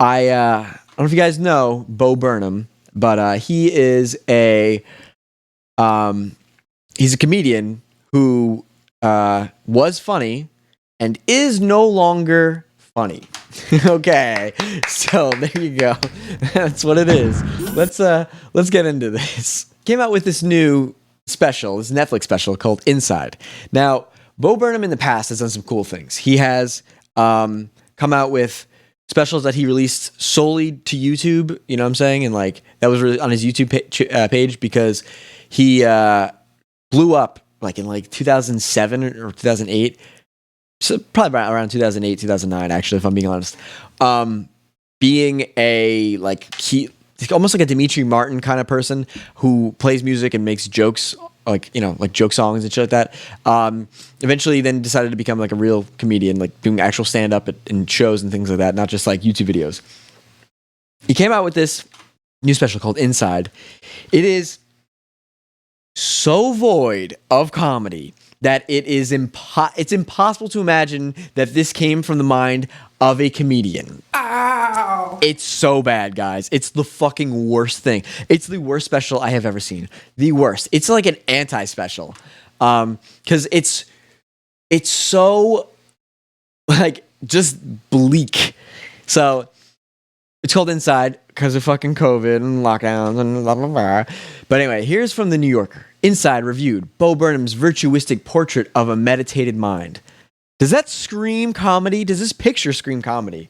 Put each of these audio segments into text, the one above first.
I don't know if you guys know Bo Burnham, but he is he's a comedian who was funny and is no longer funny. Okay, so there you go. That's what it is. Let's get into this. Came out with this new special, this Netflix special called Inside. Now, Bo Burnham in the past has done some cool things. He has come out with specials that he released solely to YouTube, you know what I'm saying? And like that was really on his YouTube page because he blew up like in like 2007 or 2008. So probably around 2008, 2009 actually, if I'm being honest. Being a like almost like a Demetri Martin kind of person who plays music and makes jokes, like, you know, like joke songs and shit like that. Eventually then decided to become like a real comedian, like doing actual stand-up in shows and things like that, not just like YouTube videos. He came out with this new special called Inside. It is so void of comedy that it is it's impossible to imagine that this came from the mind of a comedian. Ow! It's so bad, guys. It's the fucking worst thing. It's the worst special I have ever seen. The worst. It's like an anti-special. Because it's so, like, just bleak. So, it's called Inside because of fucking COVID and lockdowns and blah, blah, blah. But anyway, here's from the New Yorker. Inside reviewed Bo Burnham's virtuistic portrait of a meditated mind. Does that scream comedy? Does this picture scream comedy?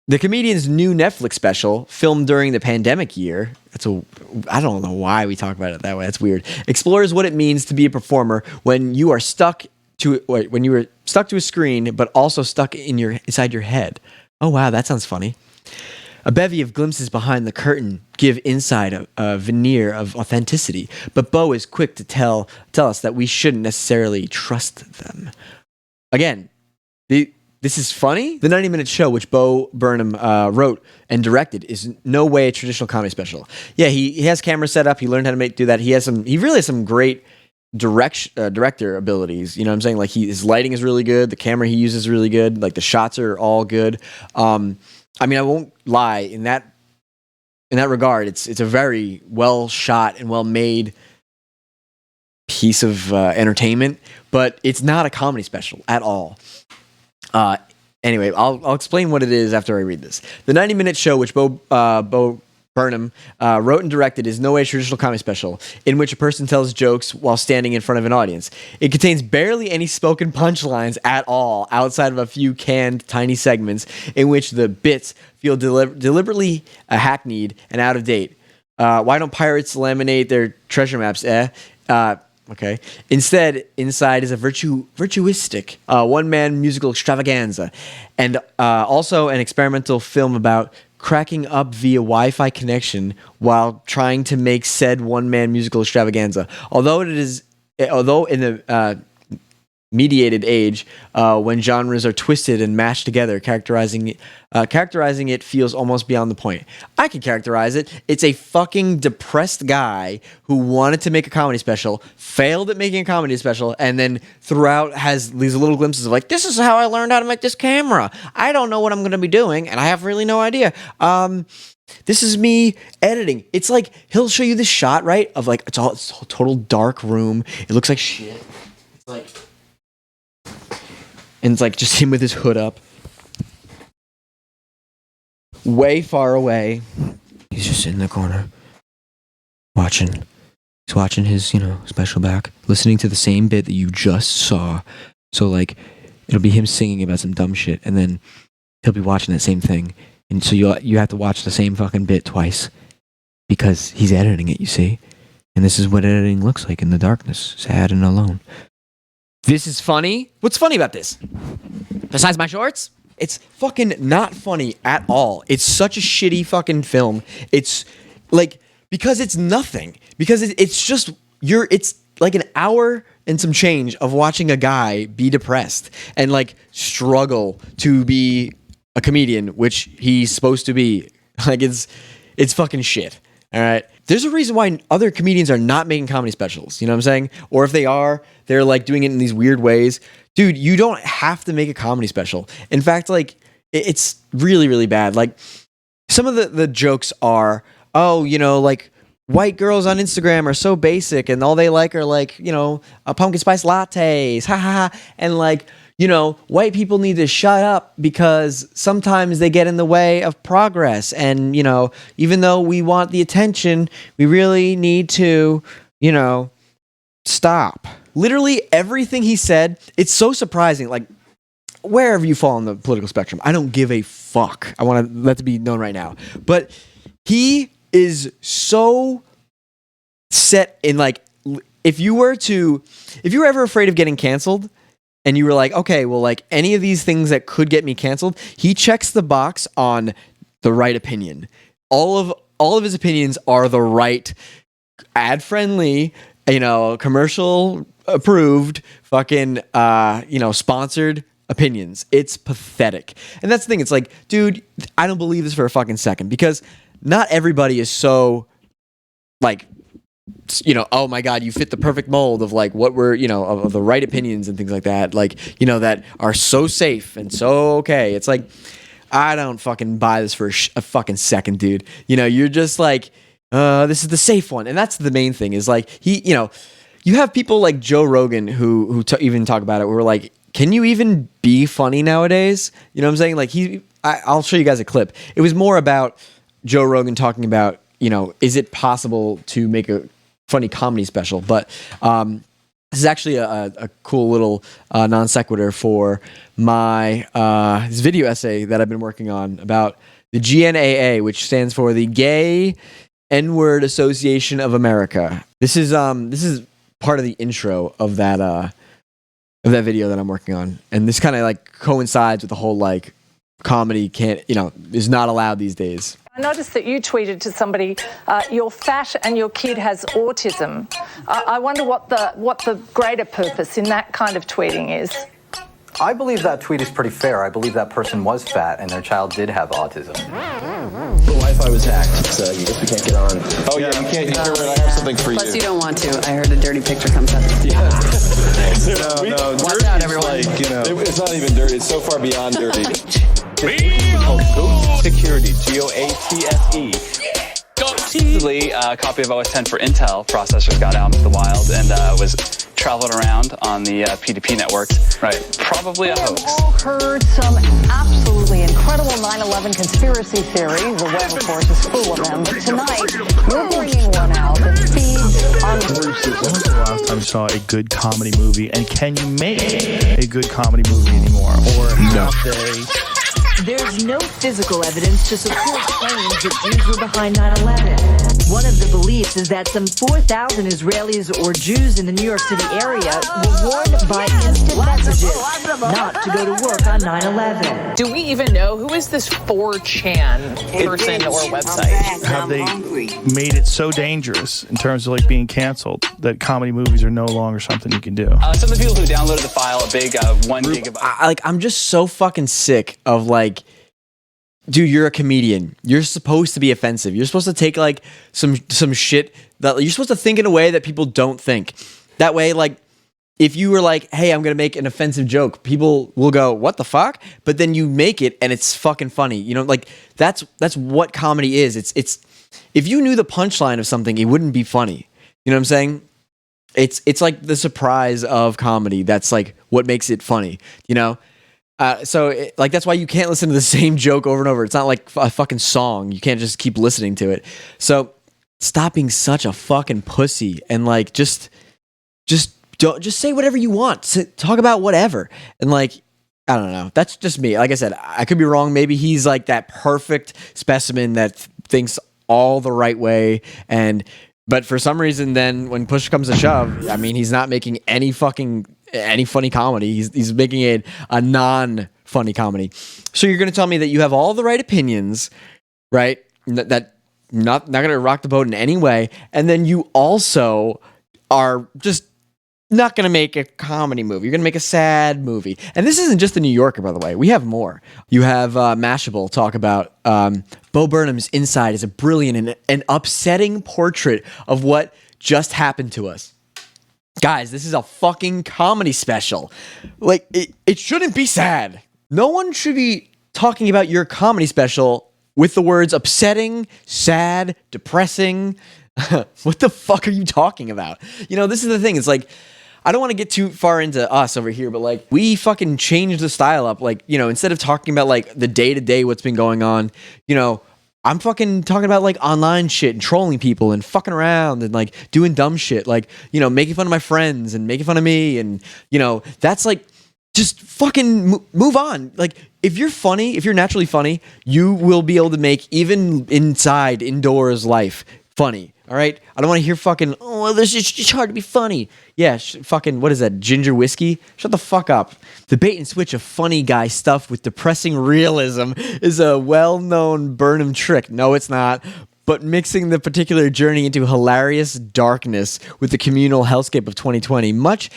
The comedian's new Netflix special, filmed during the pandemic year, I don't know why we talk about it that way. That's weird. Explores what it means to be a performer when you are stuck to a screen, but also stuck inside your head. Oh wow, that sounds funny. A bevy of glimpses behind the curtain give Inside a veneer of authenticity, but Bo is quick to tell us that we shouldn't necessarily trust them. Again, this is funny. The 90-minute show, which Bo Burnham wrote and directed, is no way a traditional comedy special. Yeah, he has cameras set up. He learned how to do that. He really has some great director abilities. You know what I'm saying? Like his lighting is really good. The camera he uses is really good. Like the shots are all good. I mean, I won't lie, in that regard, it's a very well shot and well made piece of entertainment, but it's not a comedy special at all. Anyway, I'll explain what it is after I read this. The 90-minute show, which Bo Burnham wrote and directed, is no way a traditional comedy special in which a person tells jokes while standing in front of an audience. It contains barely any spoken punchlines at all, outside of a few canned tiny segments in which the bits feel deliberately hackneyed and out of date. Why don't pirates laminate their treasure maps, Okay. Instead, Inside is a virtuistic one-man musical extravaganza, and also an experimental film about cracking up via Wi-Fi connection while trying to make said one-man musical extravaganza. Although in the mediated age, when genres are twisted and mashed together, characterizing it feels almost beyond the point. I can characterize it. It's a fucking depressed guy who wanted to make a comedy special, failed at making a comedy special, and then throughout has these little glimpses of like, this is how I learned how to make this camera. I don't know what I'm going to be doing, and I have really no idea. This is me editing. It's like, he'll show you this shot, right, of like, it's a total dark room. It looks like shit. It's like... And it's like just him with his hood up. Way far away. He's just in the corner. Watching. He's watching his, special back. Listening to the same bit that you just saw. So, like, it'll be him singing about some dumb shit. And then he'll be watching that same thing. And so you have to watch the same fucking bit twice. Because he's editing it, you see? And this is what editing looks like in the darkness. Sad and alone. This is funny. What's funny about this? Besides my shorts? It's fucking not funny at all. It's such a shitty fucking film. It's like, because it's nothing. Because it's just, it's like an hour and some change of watching a guy be depressed and like struggle to be a comedian, which he's supposed to be. Like it's fucking shit. All right. There's a reason why other comedians are not making comedy specials. You know what I'm saying? Or if they are, they're like doing it in these weird ways. Dude, you don't have to make a comedy special. In fact, like, it's really, really bad. Like some of the jokes are, oh, like white girls on Instagram are so basic and all they like are like, pumpkin spice lattes, ha ha ha. And like, white people need to shut up because sometimes they get in the way of progress. And, even though we want the attention, we really need to, stop. Literally everything he said, it's so surprising. Like, wherever you fall on the political spectrum, I don't give a fuck. I want to let it be known right now. But he is so set in, like, if you were ever afraid of getting canceled and you were like, okay, well, like any of these things that could get me canceled, he checks the box on the right opinion. All of his opinions are the right, ad friendly, commercial approved, fucking, sponsored opinions. It's pathetic. And that's the thing. It's like, dude, I don't believe this for a fucking second, because not everybody is so like, oh my God, you fit the perfect mold of like what we're, of the right opinions and things like that. Like, that are so safe and so okay. It's like, I don't fucking buy this for a fucking second, dude. You're just like, this is the safe one. And that's the main thing is like, you have people like Joe Rogan who even talk about it. We're like, can you even be funny nowadays? You know what I'm saying? Like I'll show you guys a clip. It was more about Joe Rogan talking about, is it possible to make a funny comedy special? But this is actually a cool little non sequitur for my this video essay that I've been working on about the GNAA, which stands for the Gay N-Word Association of America. This is part of the intro of that video that I'm working on, and this kind of like coincides with the whole like comedy is not allowed these days. I noticed that you tweeted to somebody, "You're fat and your kid has autism." I wonder what the greater purpose in that kind of tweeting is. I believe that tweet is pretty fair. I believe that person was fat and their child did have autism. The Wi-Fi was hacked, so you guess we can't get on. Oh yeah, you can't. I have something for you. Plus, you don't want to. I heard a dirty picture comes up. Yeah. No. Watch out, everyone. Like, it's not even dirty. It's so far beyond dirty. Security, GOATSE. Supposedly, a copy of OS 10 for Intel processors got out into the wild and was traveling around on the P2P networks. Right. Probably a hoax. We've all heard some absolutely incredible 9/11 conspiracy theories. The web, of course, is full of them. But tonight, we're bringing one out that feeds on... When was the last time you saw a good comedy movie? And can you make a good comedy movie anymore? Or have they... There's no physical evidence to support claims that Jews were behind 9/11. One of the beliefs is that some 4,000 Israelis or Jews in the New York City area were warned by instant messages not to go to work on 9/11. Do we even know who is this 4chan person or website? Have they made it so dangerous in terms of like being canceled that comedy movies are no longer something you can do? Some of the people who downloaded the file, a big 1 gigabyte. I'm just so fucking sick of like, dude, you're a comedian. You're supposed to be offensive. You're supposed to take like some shit that you're supposed to think in a way that people don't think. That way, like, if you were like, hey, I'm gonna make an offensive joke, people will go, what the fuck? But then you make it and it's fucking funny. Like that's what comedy is. It's if you knew the punchline of something, it wouldn't be funny. You know what I'm saying? It's like the surprise of comedy. That's like what makes it funny. So that's why you can't listen to the same joke over and over. It's not like a fucking song. You can't just keep listening to it. So stop being such a fucking pussy and like just say whatever you want. Talk about whatever. And like, I don't know. That's just me. Like I said, I could be wrong. Maybe he's like that perfect specimen that thinks all the right way. But for some reason, then when push comes to shove, I mean, he's not making any funny comedy. He's making a non-funny comedy. So you're going to tell me that you have all the right opinions, right? That not going to rock the boat in any way, and then you also are just not going to make a comedy movie. You're going to make a sad movie. And this isn't just the New Yorker, by the way. We have more. You have Mashable talk about Bo Burnham's Inside is a brilliant and upsetting portrait of what just happened to us. Guys, this is a fucking comedy special. Like, it shouldn't be sad. No one should be talking about your comedy special with the words upsetting, sad, depressing. What the fuck are you talking about? This is the thing. It's like, I don't want to get too far into us over here, but like, we fucking changed the style up. Like, instead of talking about like the day to day, what's been going on, I'm fucking talking about like online shit and trolling people and fucking around and like doing dumb shit. Like, making fun of my friends and making fun of me. And, that's like, just fucking move on. Like, if you're naturally funny, you will be able to make even indoors life funny. All right, I don't want to hear fucking, this is just hard to be funny. Yeah, fucking, what is that, ginger whiskey? Shut the fuck up. The bait and switch of funny guy stuff with depressing realism is a well-known Burnham trick. No, it's not. But mixing the particular journey into hilarious darkness with the communal hellscape of 2020 makes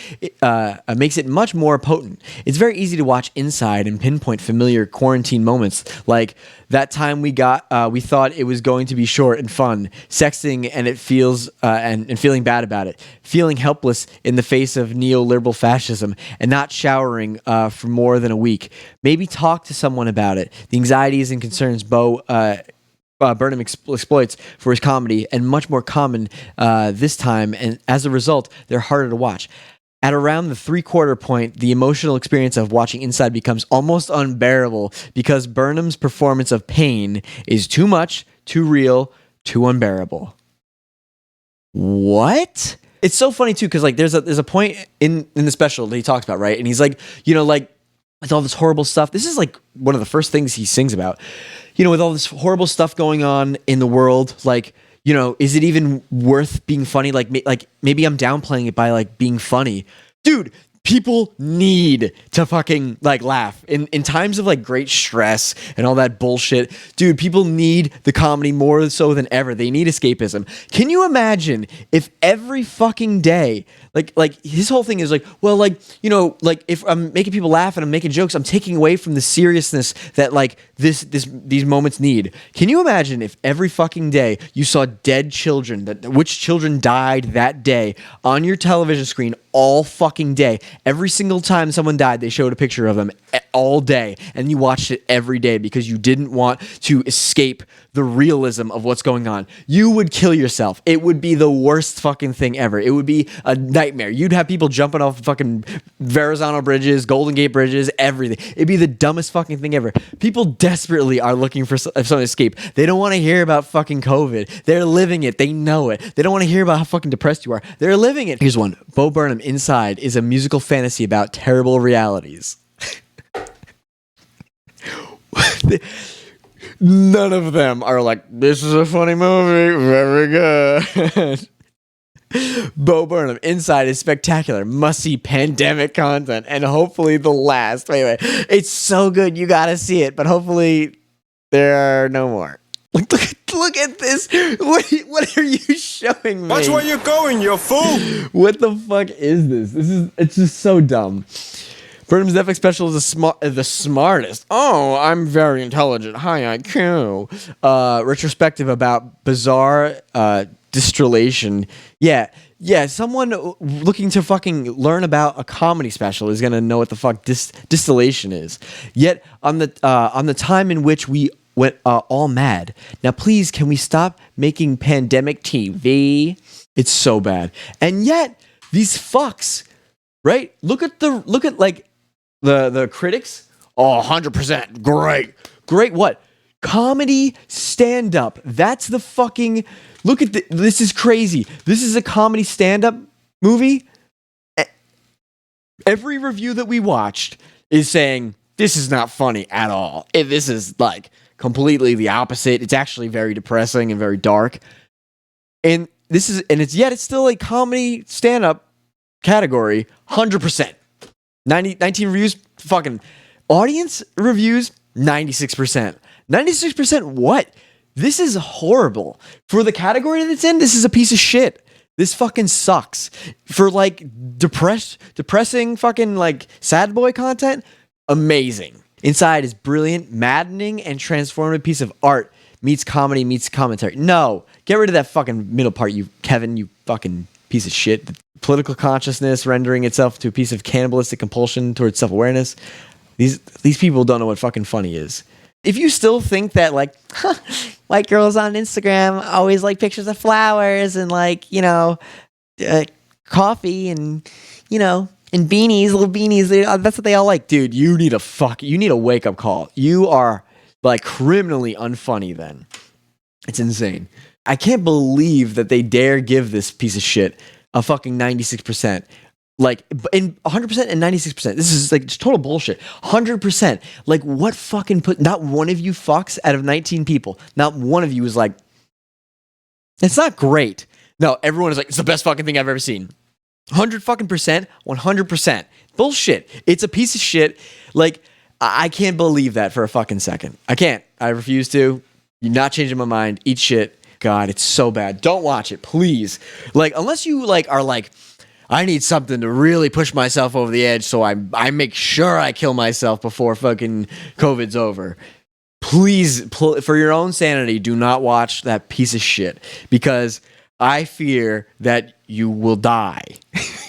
it much more potent. It's very easy to watch inside and pinpoint familiar quarantine moments, like that time we thought it was going to be short and fun, sexting and it feels and feeling bad about it, feeling helpless in the face of neoliberal fascism, and not showering for more than a week. Maybe talk to someone about it. The anxieties and concerns Bo Burnham exploits for his comedy, and much more common this time, and as a result, they're harder to watch. At around the 3/4 point, the emotional experience of watching Inside becomes almost unbearable because Burnham's performance of pain is too much, too real, too unbearable. What? It's so funny too, because like there's a point in the special that he talks about, right? And he's like, like with all this horrible stuff, this is like one of the first things he sings about. With all this horrible stuff going on in the world, like, is it even worth being funny? Like maybe I'm downplaying it by like being funny. Dude, people need to fucking like laugh in times of like great stress and all that bullshit. Dude, people need the comedy more so than ever. They need escapism. Can you imagine if every fucking day, like his whole thing is like, well, like, like if I'm making people laugh and I'm making jokes, I'm taking away from the seriousness that like these moments need. Can you imagine if every fucking day you saw dead children, which children died that day on your television screen all fucking day? Every single time someone died, they showed a picture of them all day, and you watched it every day because you didn't want to escape the realism of what's going on. You would kill yourself. It would be the worst fucking thing ever. It would be a nightmare. You'd have people jumping off fucking Verrazano bridges, Golden Gate bridges, everything. It'd be the dumbest fucking thing ever. People desperately are looking for some escape. They don't want to hear about fucking COVID. They're living it. They know it. They don't want to hear about how fucking depressed you are. They're living it. Here's one. Bo Burnham, Inside is a musical fantasy about terrible realities. None of them are like, this is a funny movie, very good. Bo Burnham, Inside is spectacular, must-see pandemic content, and hopefully the last. Wait. It's so good, you gotta see it, but hopefully there are no more. Look at this. What are you showing me? Watch where you're going, you fool. What the fuck is this? It's just so dumb. Burnham's Netflix special is the smartest. Oh, I'm very intelligent. High IQ. Retrospective about bizarre distillation. Yeah. Someone looking to fucking learn about a comedy special is gonna know what the fuck distillation is. Yet on the time in which we went all mad. Now, please, can we stop making pandemic TV? It's so bad. And yet these fucks, right? Look at like the critics. Oh, 100%. Great what? Comedy stand-up. That's the fucking... Look at this is crazy. This is a comedy stand-up movie. Every review that we watched is saying, this is not funny at all. This is like completely the opposite. It's actually very depressing and very dark. And it's still a comedy stand-up category, 100%. 19 reviews, fucking audience reviews, 96%. 96% what? This is horrible. For the category that it's in, this is a piece of shit. This fucking sucks. For like depressing fucking like sad boy content, amazing. Inside is brilliant, maddening, and transformative piece of art meets comedy meets commentary. No, get rid of that fucking middle part, you Kevin, you fucking piece of shit. The political consciousness rendering itself to a piece of cannibalistic compulsion towards self-awareness. These people don't know what fucking funny is. If you still think that like white girls on Instagram always like pictures of flowers and like, coffee and, and beanies, little beanies, that's what they all like. Dude, you need a wake up call. You are like criminally unfunny then. It's insane. I can't believe that they dare give this piece of shit a fucking 96%. Like, in 100% and 96%. This is like just total bullshit. 100%. Like, what fucking not one of you fucks out of 19 people, not one of you is like, it's not great. No, everyone is like, it's the best fucking thing I've ever seen. 100 fucking percent, 100%. Bullshit. It's a piece of shit. Like, I can't believe that for a fucking second. I can't. I refuse to. You're not changing my mind. Eat shit. God, it's so bad. Don't watch it, please. Like, unless you like are like, I need something to really push myself over the edge, so I make sure I kill myself before fucking COVID's over. Please, for your own sanity, do not watch that piece of shit, because I fear that you will die.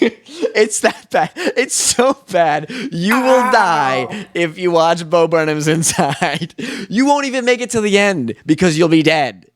It's that bad. It's so bad. You will die if you watch Bo Burnham's Inside. You won't even make it to the end because you'll be dead.